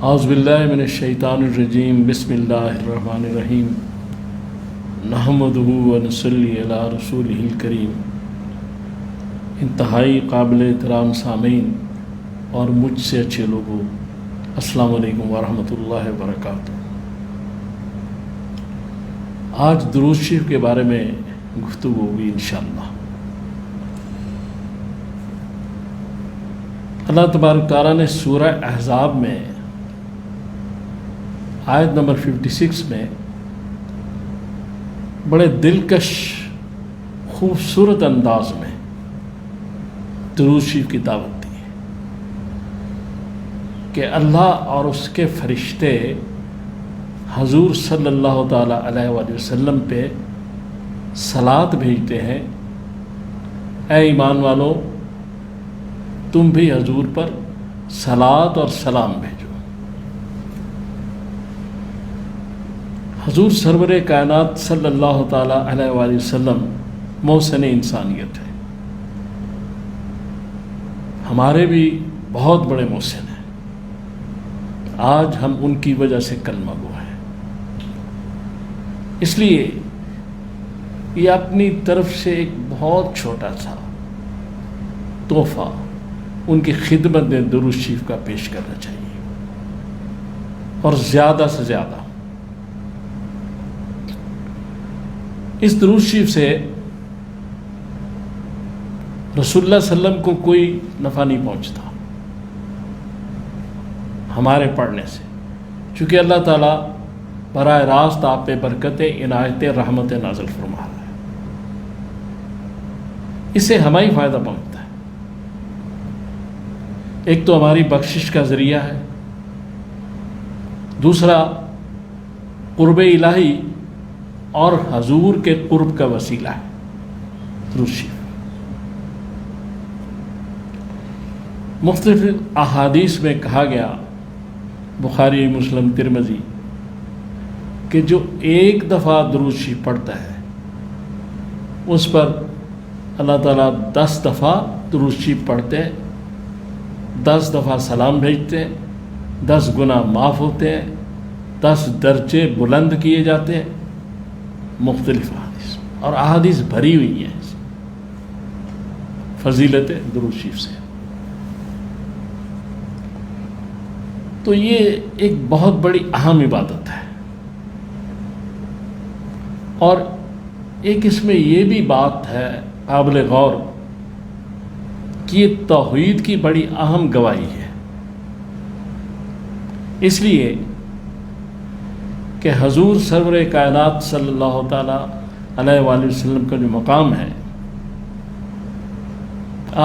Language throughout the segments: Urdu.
اعوذ باللہ من الشیطان الرجیم بسم اللہ الرحمن الرحیم نحمدہ ونصلی علی رسولہ الکریم۔ انتہائی قابل احترام سامعین اور مجھ سے اچھے لوگوں، السلام علیکم ورحمۃ اللہ وبرکاتہ۔ آج درود شریف کے بارے میں گفتگو ہوگی انشاءاللہ۔ اللہ تبارک تعالیٰ نے سورہ احزاب میں آیت نمبر 56 میں بڑے دلکش خوبصورت انداز میں درود شریف کی دعوت دی ہے کہ اللہ اور اس کے فرشتے حضور صلی اللہ تعالیٰ علیہ وآلہ وسلم پہ صلات بھیجتے ہیں۔ اے ایمان والو، تم بھی حضور پر صلات اور سلام بھیجو۔ حضور سرور کائنات صلی اللہ تعالیٰ علیہ وآلہ وسلم محسن انسانیت ہے، ہمارے بھی بہت بڑے محسن ہیں۔ آج ہم ان کی وجہ سے کلمہ گو ہیں، اس لیے یہ اپنی طرف سے ایک بہت چھوٹا سا تحفہ ان کی خدمت میں درود شریف کا پیش کرنا چاہیے، اور زیادہ سے زیادہ اس درود شریف سے رسول اللہ صلی اللہ علیہ وسلم کو کوئی نفع نہیں پہنچتا ہمارے پڑھنے سے، چونکہ اللہ تعالیٰ براہ راست آپ پہ برکتیں، عنایتیں، رحمتیں نازل فرما رہا ہے۔ اس سے ہمیں فائدہ پہنچتا ہے۔ ایک تو ہماری بخشش کا ذریعہ ہے، دوسرا قرب الہی اور حضور کے قرب کا وسیلہ ہے درود شریف۔ مختلف احادیث میں کہا گیا، بخاری، مسلم، ترمذی، کہ جو ایک دفعہ درود شریف پڑھتا ہے اس پر اللہ تعالیٰ 10 دفعہ درود شریف پڑھتے ہیں، 10 دفعہ سلام بھیجتے ہیں، 10 گناہ معاف ہوتے ہیں، 10 درجے بلند کیے جاتے ہیں۔ مختلف احادیث اور احادیث بھری ہوئی ہیں فضیلت درود شریف سے۔ تو یہ ایک بہت بڑی اہم عبادت ہے، اور ایک اس میں یہ بھی بات ہے قابل غور کہ یہ توحید کی بڑی اہم گواہی ہے، اس لیے کہ حضور سرور کائنات صلی اللہ تعالیٰ علیہ وآلہ وسلم کا جو مقام ہے،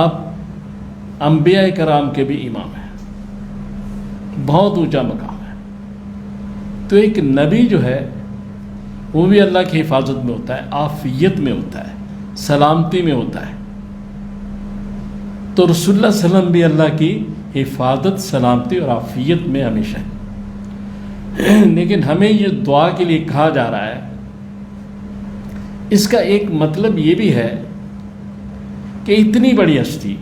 آپ انبیاء کرام کے بھی امام ہیں، بہت اونچا مقام ہے۔ تو ایک نبی جو ہے وہ بھی اللہ کی حفاظت میں ہوتا ہے، عافیت میں ہوتا ہے، سلامتی میں ہوتا ہے۔ تو رسول اللہ صلی اللہ علیہ وسلم بھی اللہ کی حفاظت، سلامتی اور عافیت میں ہمیشہ ہے۔ لیکن ہمیں یہ دعا کے لیے کہا جا رہا ہے، اس کا ایک مطلب یہ بھی ہے کہ اتنی بڑی ہستی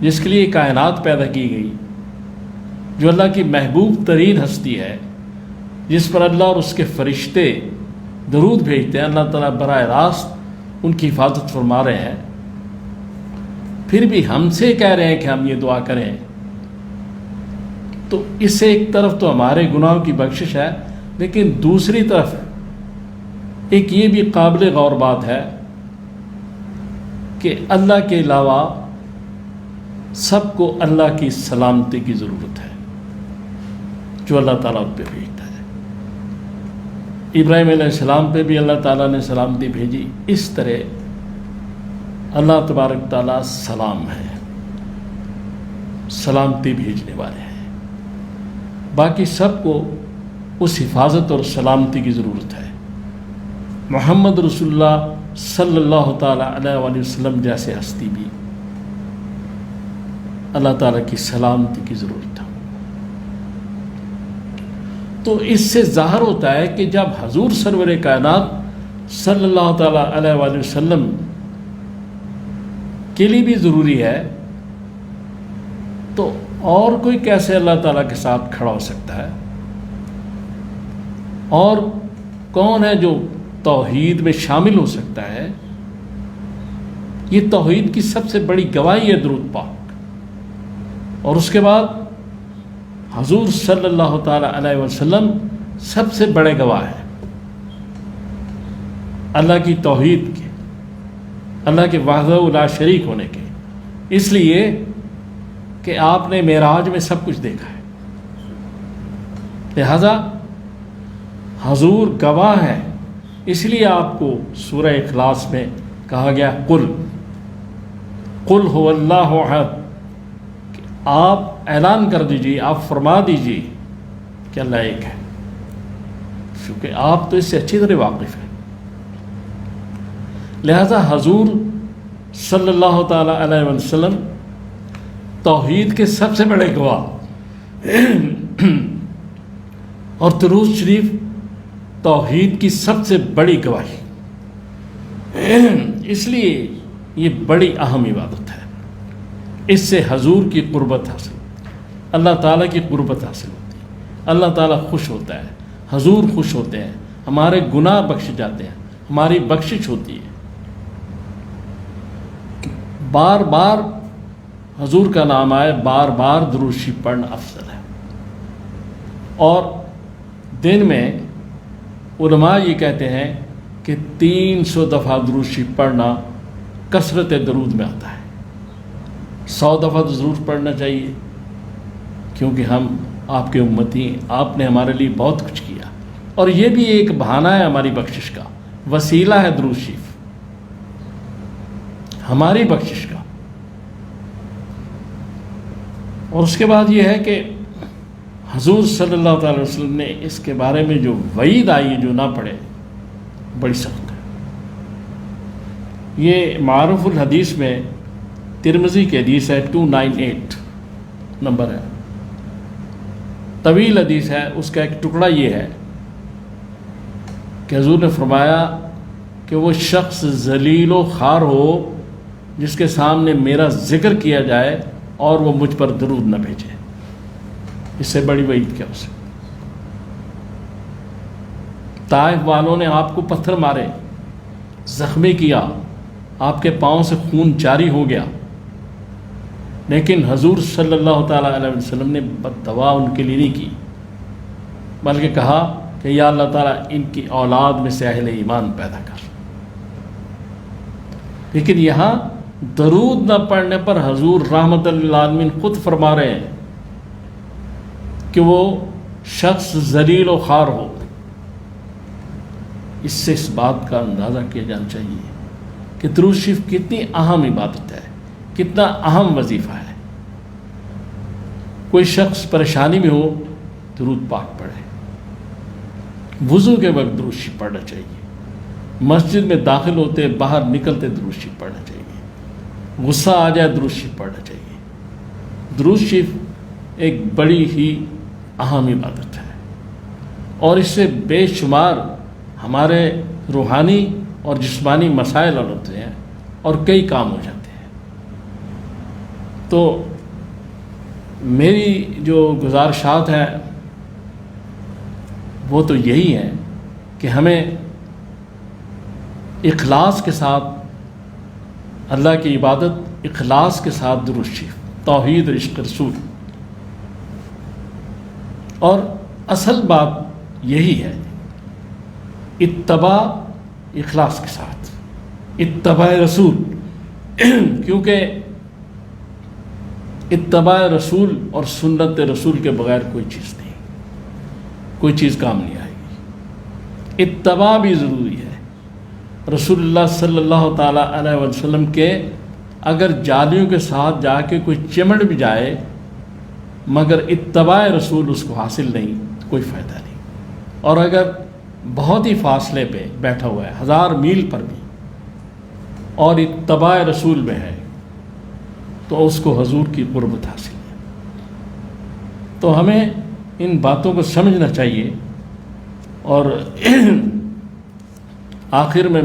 جس کے لیے کائنات پیدا کی گئی، جو اللہ کی محبوب ترین ہستی ہے، جس پر اللہ اور اس کے فرشتے درود بھیجتے ہیں، اللہ تعالیٰ براہ راست ان کی حفاظت فرما رہے ہیں، پھر بھی ہم سے کہہ رہے ہیں کہ ہم یہ دعا کریں، تو اس سے ایک طرف تو ہمارے گناہوں کی بخشش ہے، لیکن دوسری طرف ایک یہ بھی قابل غور بات ہے کہ اللہ کے علاوہ سب کو اللہ کی سلامتی کی ضرورت ہے جو اللہ تعالیٰ پہ بھیجتا ہے۔ ابراہیم علیہ السلام پہ بھی اللہ تعالیٰ نے سلامتی بھیجی، اس طرح اللہ تبارک تعالیٰ سلام ہے، سلامتی بھیجنے والے ہیں، باقی سب کو اس حفاظت اور سلامتی کی ضرورت ہے۔ محمد رسول اللہ صلی اللہ تعالیٰ علیہ وآلہ وسلم جیسے ہستی بھی اللہ تعالیٰ کی سلامتی کی ضرورت ہے۔ تو اس سے ظاہر ہوتا ہے کہ جب حضور سرور کائنات صلی اللہ تعالیٰ علیہ وآلہ وسلم کے لیے بھی ضروری ہے، تو اور کوئی کیسے اللہ تعالیٰ کے ساتھ کھڑا ہو سکتا ہے؟ اور کون ہے جو توحید میں شامل ہو سکتا ہے؟ یہ توحید کی سب سے بڑی گواہی ہے درود پاک. اور اس کے بعد حضور صلی اللہ تعالیٰ علیہ وسلم سب سے بڑے گواہ ہیں اللہ کی توحید کے، اللہ کے وحدہ لا شریک ہونے کے، اس لیے کہ آپ نے معراج میں سب کچھ دیکھا ہے. لہذا حضور گواہ ہے، اس لیے آپ کو سورہ اخلاص میں کہا گیا قل هو اللہ احد، کہ آپ اعلان کر دیجیے، آپ فرما دیجیے کہ اللہ ایک ہے، کیونکہ آپ تو اس سے اچھی طرح واقف ہیں. لہذا حضور صلی اللہ تعالیٰ علیہ وسلم توحید کے سب سے بڑے گواہ، اور درود شریف توحید کی سب سے بڑی گواہی. اس لیے یہ بڑی اہم عبادت ہے. اس سے حضور کی قربت حاصل، اللہ تعالیٰ کی قربت حاصل ہوتی ہے، اللہ تعالیٰ خوش ہوتا ہے، حضور خوش ہوتے ہیں، ہمارے گناہ بخش جاتے ہیں، ہماری بخشش ہوتی ہے. بار بار حضور کا نام آئے، بار بار درود شریف پڑھنا افضل ہے. اور دن میں علماء یہ کہتے ہیں کہ 300 دفعہ درود شریف پڑھنا کثرت درود میں آتا ہے. 100 دفعہ تو ضرور پڑھنا چاہیے، کیونکہ ہم آپ کے امتی ہیں، آپ نے ہمارے لیے بہت کچھ کیا، اور یہ بھی ایک بہانہ ہے ہماری بخشش کا، وسیلہ ہے درود شریف ہماری بخشش کا. اور اس کے بعد یہ ہے کہ حضور صلی اللہ تعالی وسلم نے اس کے بارے میں جو وعید آئی ہے، جو نہ پڑھے، بڑی سخت ہے. یہ معروف الحدیث میں ترمذی کی حدیث ہے، 298 نمبر ہے، طویل حدیث ہے. اس کا ایک ٹکڑا یہ ہے کہ حضور نے فرمایا کہ وہ شخص ذلیل و خوار ہو جس کے سامنے میرا ذکر کیا جائے اور وہ مجھ پر درود نہ بھیجے. اس سے بڑی وعید کیا ہو سکتی؟ طائف والوں نے آپ کو پتھر مارے، زخمی کیا، آپ کے پاؤں سے خون جاری ہو گیا، لیکن حضور صلی اللہ تعالیٰ علیہ وسلم نے بد دعا ان کے لیے نہیں کی، بلکہ کہا کہ یا اللہ تعالیٰ ان کی اولاد میں سے اہل ایمان پیدا کر. لیکن یہاں درود نہ پڑھنے پر حضور رحمت للعالمین خود فرما رہے ہیں کہ وہ شخص ذلیل و خوار ہو. اس سے اس بات کا اندازہ کیا جانا چاہیے کہ درود شریف کتنی اہم عبادت ہے، کتنا اہم وظیفہ ہے. کوئی شخص پریشانی میں ہو، درود پاک پڑھے. وضو کے وقت درود شریف پڑھنا چاہیے. مسجد میں داخل ہوتے باہر نکلتے درود شریف پڑھنا چاہیے. غصہ آ جائے درود شریف پڑھنا چاہیے. درود شریف ایک بڑی ہی اہم عبادت ہے، اور اس سے بے شمار ہمارے روحانی اور جسمانی مسائل حل ہوتے ہیں اور کئی کام ہو جاتے ہیں. تو میری جو گزارشات ہیں وہ تو یہی ہیں کہ ہمیں اخلاص کے ساتھ اللہ کی عبادت، اخلاص کے ساتھ درود شریف، توحید، عشق رسول. اور اصل بات یہی ہے، اتباع اخلاص کے ساتھ، اتباع رسول. کیونکہ اتباع رسول اور سنت رسول کے بغیر کوئی چیز نہیں، کوئی چیز کام نہیں آئے گی. اتباع بھی ضروری ہے. رسول اللہ صلی اللہ تعالیٰ علیہ وسلم کے اگر جالیوں کے ساتھ جا کے کوئی چمٹ بھی جائے مگر اتباع رسول اس کو حاصل نہیں تو کوئی فائدہ نہیں. اور اگر بہت ہی فاصلے پہ بیٹھا ہوا ہے، 1000 میل پر بھی، اور اتباع رسول میں ہے تو اس کو حضور کی قربت حاصل ہے. تو ہمیں ان باتوں کو سمجھنا چاہیے. اور آخر میں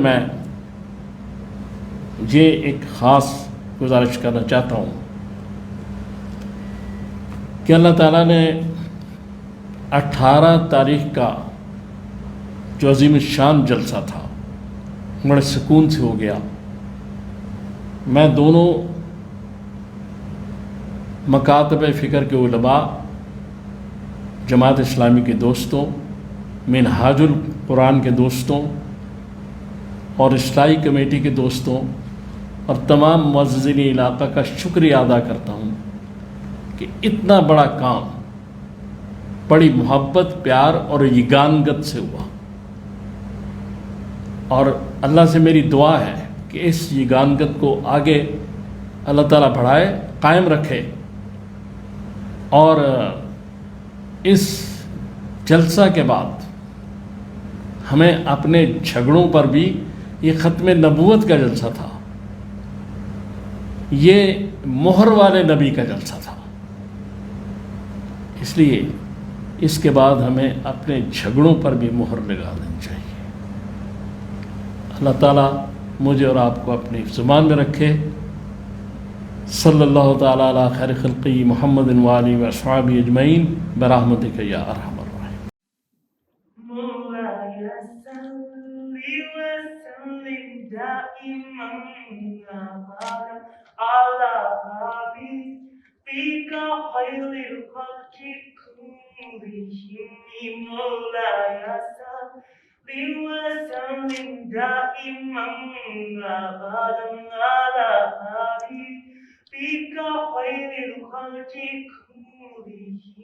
یہ ایک خاص گزارش کرنا چاہتا ہوں کہ اللہ تعالیٰ نے 18 تاریخ کا جو عظیم الشان جلسہ تھا بڑے سکون سے ہو گیا. میں دونوں مکاتب فکر کے علماء، جماعت اسلامی کے دوستوں، منہاج القرآن کے دوستوں اور اصلاحی کمیٹی کے دوستوں اور تمام معززین علاقہ کا شکریہ ادا کرتا ہوں کہ اتنا بڑا کام بڑی محبت، پیار اور یگانگت سے ہوا. اور اللہ سے میری دعا ہے کہ اس یگانگت کو آگے اللہ تعالیٰ بڑھائے، قائم رکھے، اور اس جلسہ کے بعد ہمیں اپنے جھگڑوں پر بھی، یہ ختم نبوت کا جلسہ تھا، یہ مہر والے نبی کا جلسہ تھا، اس لیے اس کے بعد ہمیں اپنے جھگڑوں پر بھی مہر لگا دینی چاہیے. اللہ تعالیٰ مجھے اور آپ کو اپنی زبان میں رکھے. صلی اللہ تعالیٰ علی خیر خلقی محمد وآلہ واصحابہ اجمعین برحمتک یا ارحم الراحمین. مولاي صل وسلم دائما ابدا على حبيبك خير الخلق كلهم. مولاي صل وسلم دائما ابدا على حبيبك خير الخلق كلهم.